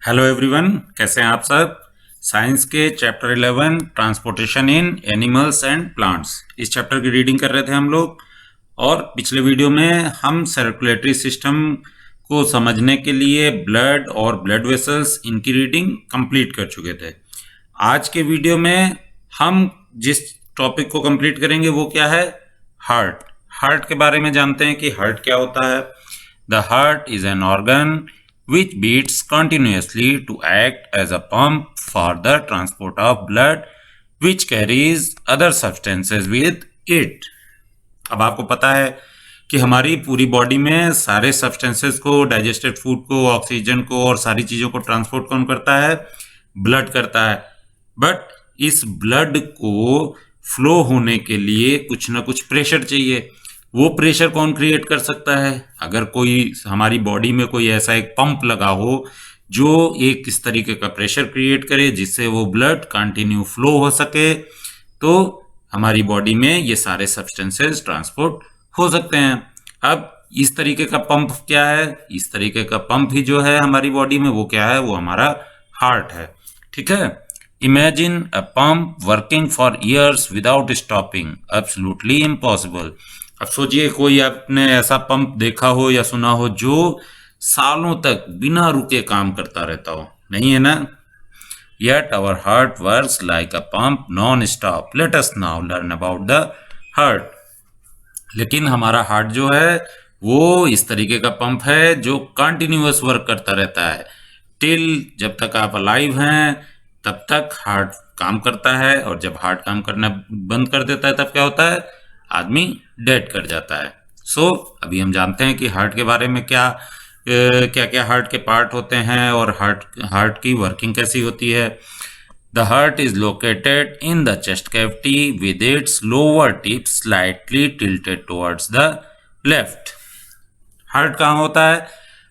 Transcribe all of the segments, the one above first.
Hello everyone, कैसे हैं आप सब। साइंस के chapter 11 transportation in animals and plants, इस चैप्टर की रीडिंग कर रहे थे हम लोग। और पिछले वीडियो में हम सर्कुलेटरी सिस्टम को समझने के लिए ब्लड और ब्लड वेसल्स इनकी रीडिंग कंप्लीट कर चुके थे। आज के वीडियो में हम जिस टॉपिक को कंप्लीट करेंगे वो क्या है, हार्ट। हार्ट के बारे में जानते हैं कि हार्ट क्या होता है। The heart is an organ which beats continuously to act as a pump for the transport of blood which carries other substances with it। अब आपको पता है कि हमारी पूरी बॉडी में सारे सब्सटेंसेस को, डाइजेस्टेड फूड को, ऑक्सीजन को और सारी चीज़ों को ट्रांसपोर्ट कौन करता है, ब्लड करता है। बट इस ब्लड को फ्लो होने के लिए कुछ ना कुछ प्रेशर चाहिए। वो प्रेशर कौन क्रिएट कर सकता है? अगर कोई हमारी बॉडी में कोई ऐसा एक पंप लगा हो जो एक इस तरीके का प्रेशर क्रिएट करे जिससे वो ब्लड कंटिन्यू फ्लो हो सके, तो हमारी बॉडी में ये सारे सब्सटेंसेस ट्रांसपोर्ट हो सकते हैं। अब इस तरीके का पंप क्या है? इस तरीके का पंप ही जो है हमारी बॉडी में, वो क्या है? वो हमारा हार्ट है। ठीक है। Imagine a pump working for years without stopping, absolutely impossible. अब सोचिए कोई आपने ऐसा पंप देखा हो या सुना हो जो सालों तक बिना रुके काम करता रहता हो, नहीं है ना। Yet our heart works like a pump non-stop. Let us now learn about the heart. लेकिन हमारा हार्ट जो है वो इस तरीके का पंप है जो कंटिन्यूअस वर्क करता रहता है। टिल जब तक आप अलाइव हैं तब तक हार्ट काम करता है, और जब हार्ट काम करना बंद कर देता है तब क्या होता है? आदमी डेड कर जाता है। सो अभी हम जानते हैं कि हार्ट के बारे में क्या क्या हार्ट के पार्ट होते हैं और हार्ट की वर्किंग कैसी होती है। The heart is located in the chest cavity with its lower tip slightly tilted towards the left. Heart कहाँ होता है?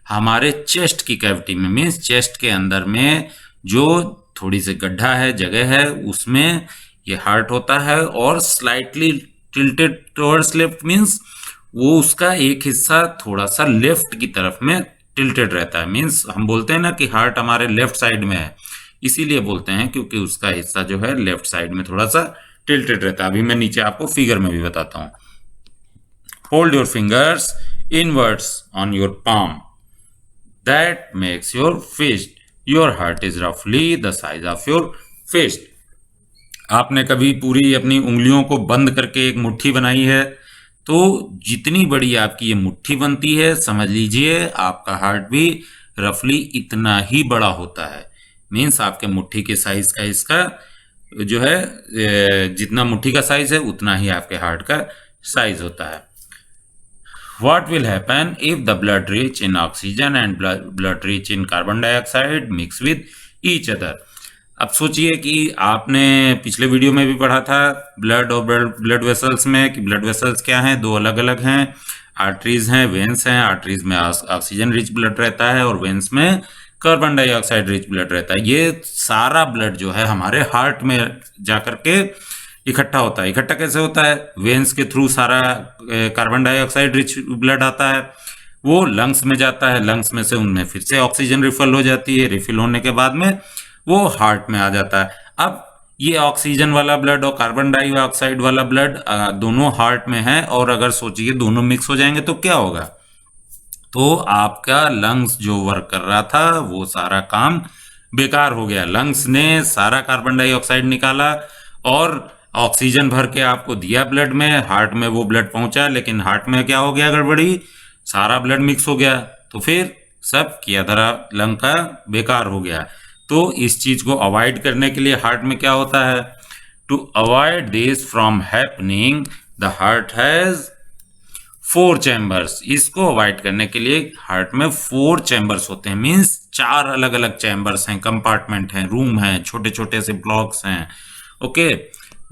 हमारे चेस्ट की कैविटी में, मीन्स चेस्ट के अंदर में जो थोड़ी सी गड्ढा है, जगह है, उसमें ये हार्ट होता है। और slightly tilted towards left means वो उसका एक हिस्सा थोड़ा सा लेफ्ट की तरफ में टिल्टेड रहता है। मीन्स हम बोलते हैं ना कि हार्ट हमारे लेफ्ट साइड में है, इसीलिए बोलते हैं क्योंकि उसका हिस्सा जो है लेफ्ट साइड में थोड़ा सा टिल्टेड रहता है। अभी मैं नीचे आपको फिगर में भी बताता हूँ। Hold your fingers inwards on your palm, that makes your fist. Your heart is रफली the size of your fist. आपने कभी पूरी अपनी उंगलियों को बंद करके एक मुट्ठी बनाई है, तो जितनी बड़ी आपकी ये मुट्ठी बनती है, समझ लीजिए आपका हार्ट भी रफली इतना ही बड़ा होता है। मीन्स आपके मुट्ठी के साइज का इसका जो है, जितना मुट्ठी का साइज है उतना ही आपके हार्ट का साइज होता है। What will happen if the blood rich in oxygen and blood rich in carbon dioxide mix with each other? अब सोचिए कि आपने पिछले वीडियो में भी पढ़ा था ब्लड और ब्लड वेसल्स में कि ब्लड वेसल्स क्या हैं, दो अलग अलग हैं। आर्टरीज हैं, वेन्स हैं। आर्टरीज में ऑक्सीजन रिच ब्लड रहता है और वेन्स में कार्बन डाइऑक्साइड रिच ब्लड रहता है। ये सारा ब्लड जो है हमारे हार्ट में जाकर के इकट्ठा होता है। इकट्ठा कैसे होता है? वेन्स के थ्रू सारा कार्बन डाइऑक्साइड रिच ब्लड आता है, वो लंग्स में जाता है। लंग्स में से उनमें फिर से ऑक्सीजन रिफिल हो जाती है। रिफिल होने के बाद में वो हार्ट में आ जाता है। अब ये ऑक्सीजन वाला ब्लड और कार्बन डाइऑक्साइड वाला ब्लड दोनों हार्ट में है, और अगर सोचिए दोनों मिक्स हो जाएंगे तो क्या होगा? तो आपका लंग्स जो वर्क कर रहा था वो सारा काम बेकार हो गया। लंग्स ने सारा कार्बन डाइऑक्साइड निकाला और ऑक्सीजन भर के आपको दिया ब्लड में, हार्ट में वो ब्लड पहुंचा, लेकिन हार्ट में क्या हो गया? गड़बड़ी, सारा ब्लड मिक्स हो गया, तो फिर सब किया धरा लंग का बेकार हो गया। तो इस चीज को अवॉइड करने के लिए हार्ट में क्या होता है? To avoid this from happening the heart has 4 chambers. इसको अवॉइड करने के लिए हार्ट में 4 चैम्बर्स होते हैं। मीन्स 4 अलग अलग चैम्बर्स हैं, कंपार्टमेंट हैं, रूम हैं, छोटे छोटे से ब्लॉक्स हैं। Okay,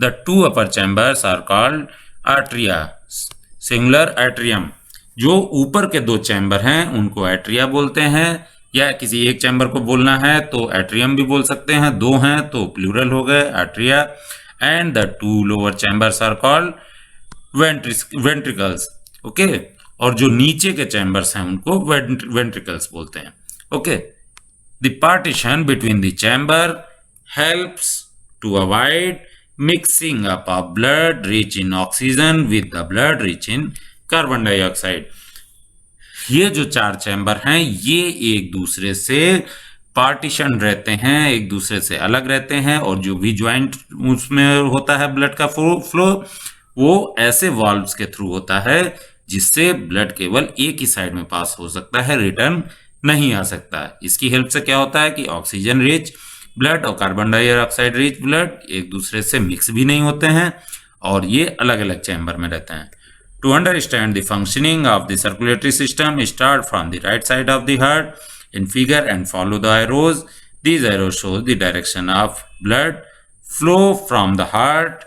the 2 upper chambers are called atria, singular atrium. जो ऊपर के 2 चैम्बर हैं उनको एट्रिया बोलते हैं, या किसी एक चैम्बर को बोलना है तो एट्रियम भी बोल सकते हैं। 2 हैं तो प्लूरल हो गए atria. And the 2 lower chambers are called ventricles. Okay, और जो नीचे के चैम्बर्स हैं उनको वेंट्रिकल्स बोलते हैं। Okay, The partition between the chamber helps to avoid mixing up of blood rich in oxygen with the blood rich in carbon dioxide. ये जो 4 चैम्बर हैं ये एक दूसरे से पार्टीशन रहते हैं, एक दूसरे से अलग रहते हैं, और जो भी ज्वाइंट उसमें होता है ब्लड का फ्लो वो ऐसे वाल्व्स के थ्रू होता है जिससे ब्लड केवल एक ही साइड में पास हो सकता है, रिटर्न नहीं आ सकता। इसकी हेल्प से क्या होता है कि ऑक्सीजन रिच ब्लड और कार्बन डाइऑक्साइड रिच ब्लड एक दूसरे से मिक्स भी नहीं होते हैं और ये अलग अलग चैम्बर में रहते हैं। To understand the functioning of the circulatory system, start from the right side of the heart in figure and follow the arrows. These arrows show the direction of blood flow from the heart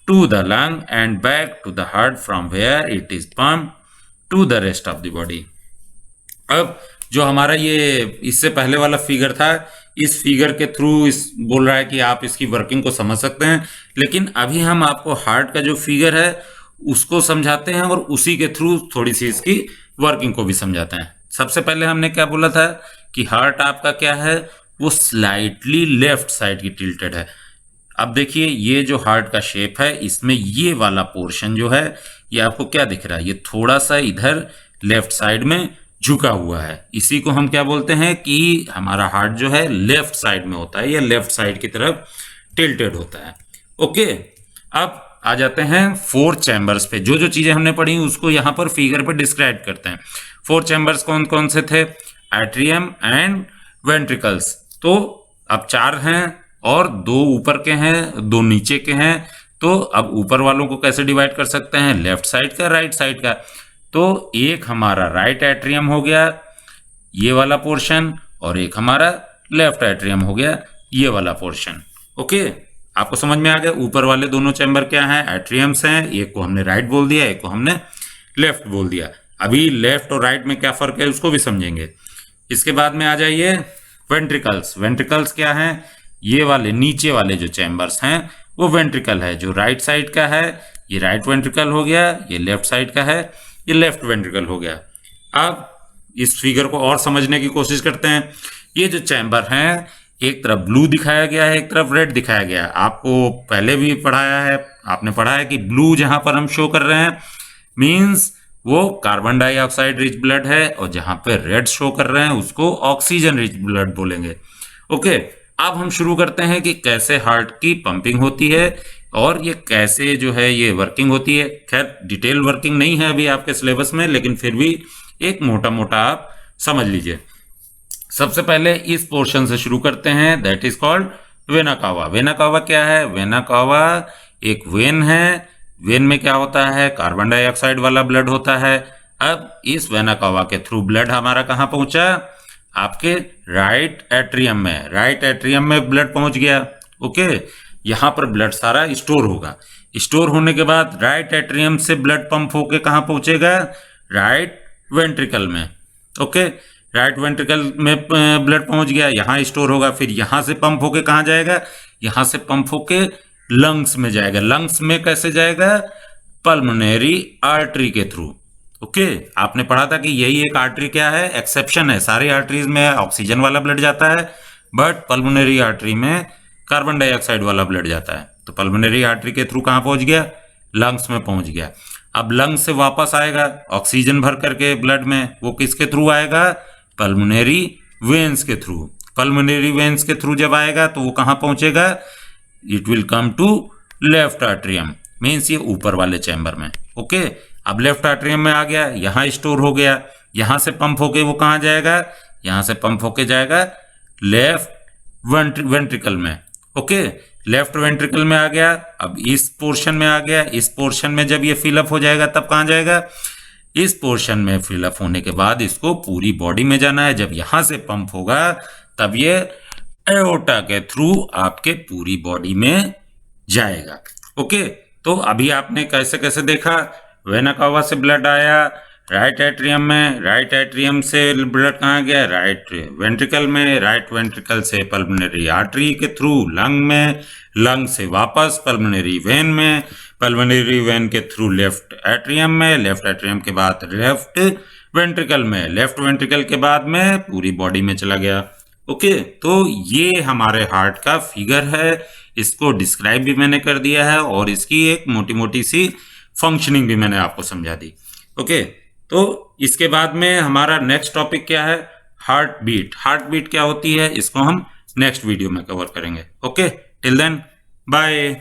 to the lung and back to the heart from where it is pumped to the rest of the body. अब जो हमारा ये इससे पहले वाला figure था, इस figure के थ्रू इस बोल रहा है कि आप इसकी वर्किंग को समझ सकते हैं, लेकिन अभी हम आपको हार्ट का जो फिगर है उसको समझाते हैं और उसी के थ्रू थोड़ी सी इसकी वर्किंग को भी समझाते हैं। सबसे पहले हमने क्या बोला था कि हार्ट आपका क्या है, वो स्लाइटली लेफ्ट साइड की टिल्टेड है। अब देखिए ये जो हार्ट का शेप है इसमें ये वाला पोर्शन जो है ये आपको क्या दिख रहा है, ये थोड़ा सा इधर लेफ्ट साइड में झुका हुआ है। इसी को हम क्या बोलते हैं कि हमारा हार्ट जो है लेफ्ट साइड में होता है या लेफ्ट साइड की तरफ टिल्टेड होता है। ओके, अब आ जाते हैं 4 चैम्बर्स पे। जो जो चीजें हमने पढ़ी उसको यहाँ पर फिगर पे डिस्क्राइब करते हैं। 4 चैम्बर्स कौन कौन से थे? Atrium and ventricles. तो अब 4 हैं और 2 ऊपर के हैं, 2 नीचे के हैं। तो अब ऊपर वालों को कैसे डिवाइड कर सकते हैं? लेफ्ट साइड का, राइट साइड का। तो एक हमारा राइट एट्रियम हो गया ये वाला पोर्शन, और एक हमारा लेफ्ट एट्रियम हो गया ये वाला पोर्शन। ओके, आपको समझ में आ गया? ऊपर वाले दोनों चैम्बर क्या हैं? एट्रियम्स हैं। एक को हमने राइट बोल दिया, एक को हमने लेफ्ट बोल दिया। अभी लेफ्ट और राइट में क्या फर्क है उसको भी समझेंगे। इसके बाद में आ जाइए वेंट्रिकल्स। वेंट्रिकल्स क्या हैं? ये वाले नीचे वाले जो चैम्बर्स हैं वो वेंट्रिकल है। जो राइट साइड का है ये राइट वेंट्रिकल हो गया, ये लेफ्ट साइड का है ये लेफ्ट वेंट्रिकल हो गया। अब इस फिगर को और समझने की कोशिश करते हैं। ये जो चैम्बर हैं एक तरफ ब्लू दिखाया गया है, एक तरफ रेड दिखाया गया है। आपको पहले भी पढ़ाया है, आपने पढ़ा है कि ब्लू जहां पर हम शो कर रहे हैं मींस वो कार्बन डाइऑक्साइड रिच ब्लड है, और जहां पे रेड शो कर रहे हैं उसको ऑक्सीजन रिच ब्लड बोलेंगे। ओके, अब हम शुरू करते हैं कि कैसे हार्ट की पंपिंग होती है और ये कैसे जो है ये वर्किंग होती है। खैर डिटेल वर्किंग नहीं है अभी आपके सिलेबस में, लेकिन फिर भी एक मोटा मोटा आप समझ लीजिए। सबसे पहले इस पोर्शन से शुरू करते हैं, that is called vena cava. Vena cava क्या है? वेना कावा एक वेन है। वेन में क्या होता है? कार्बन डाइऑक्साइड वाला ब्लड होता है। अब इस वेना कावा के थ्रू ब्लड हमारा कहाँ पहुंचा? आपके राइट एट्रियम में। राइट एट्रियम में ब्लड पहुंच गया। ओके, यहां पर ब्लड सारा स्टोर होगा। स्टोर होने के बाद राइट एट्रियम से ब्लड पंप होके कहाँ पहुंचेगा? राइट वेंट्रिकल में। ओके, राइट वेंट्रिकल में ब्लड पहुंच गया, यहां स्टोर होगा, फिर यहां से पंप होके कहां जाएगा? यहां से पंप होके लंग्स में जाएगा। लंग्स में कैसे जाएगा? पल्मोनरी आर्टरी के थ्रू। ओके, आपने पढ़ा था कि यही एक आर्टरी क्या है? एक्सेप्शन है। सारी आर्टरीज में ऑक्सीजन वाला ब्लड जाता है, बट पल्मोनरी आर्टरी में कार्बन डाइऑक्साइड वाला ब्लड जाता है। तो पल्मोनरी आर्टरी के थ्रू कहां पहुंच गया? लंग्स में पहुंच गया। अब लंग्स से वापस आएगा ऑक्सीजन भर करके ब्लड में, वो किसके थ्रू आएगा? पल्मोनरी वेन्स के थ्रू। पल्मोनरी वेन्स के थ्रू जब आएगा तो वो कहां पहुंचेगा? It will come to left atrium, means ये ऊपर वाले चैम्बर में। ओके, अब लेफ्ट आर्ट्रियम में आ गया, यहां स्टोर हो गया, यहां से पंप होके वो कहां जाएगा? यहां से पंप होके जाएगा लेफ्ट वेंट्रिकल में। ओके, लेफ्ट वेंट्रिकल में आ गया। अब इस पोर्शन में आ गया। इस पोर्शन में जब ये फिलअप हो जाएगा तब कहां जाएगा? इस पोर्शन में फिलअप होने के बाद इसको पूरी बॉडी में जाना है। जब यहां से पंप होगा तब ये एओर्टा के थ्रू आपके पूरी बॉडी में जाएगा। ओके, तो अभी आपने कैसे कैसे देखा? वेना कावा से ब्लड आया राइट एट्रियम में, राइट एट्रियम से ब्लड कहाँ गया? राइट वेंट्रिकल में, राइट वेंट्रिकल से पल्मोनरी आर्टरी के थ्रू लंग में, लंग से वापस पल्मोनरी वेन में, पल्मोनरी वेन के थ्रू लेफ्ट एट्रियम में, लेफ्ट एट्रियम के बाद लेफ्ट वेंट्रिकल में, लेफ्ट वेंट्रिकल के बाद में पूरी बॉडी में चला गया। ओके, तो ये हमारे हार्ट का फिगर है, इसको डिस्क्राइब भी मैंने कर दिया है और इसकी एक मोटी मोटी सी फंक्शनिंग भी मैंने आपको समझा दी। ओके, तो इसके बाद में हमारा नेक्स्ट टॉपिक क्या है, हार्ट बीट। हार्ट बीट क्या होती है इसको हम नेक्स्ट वीडियो में कवर करेंगे। Okay, till then bye.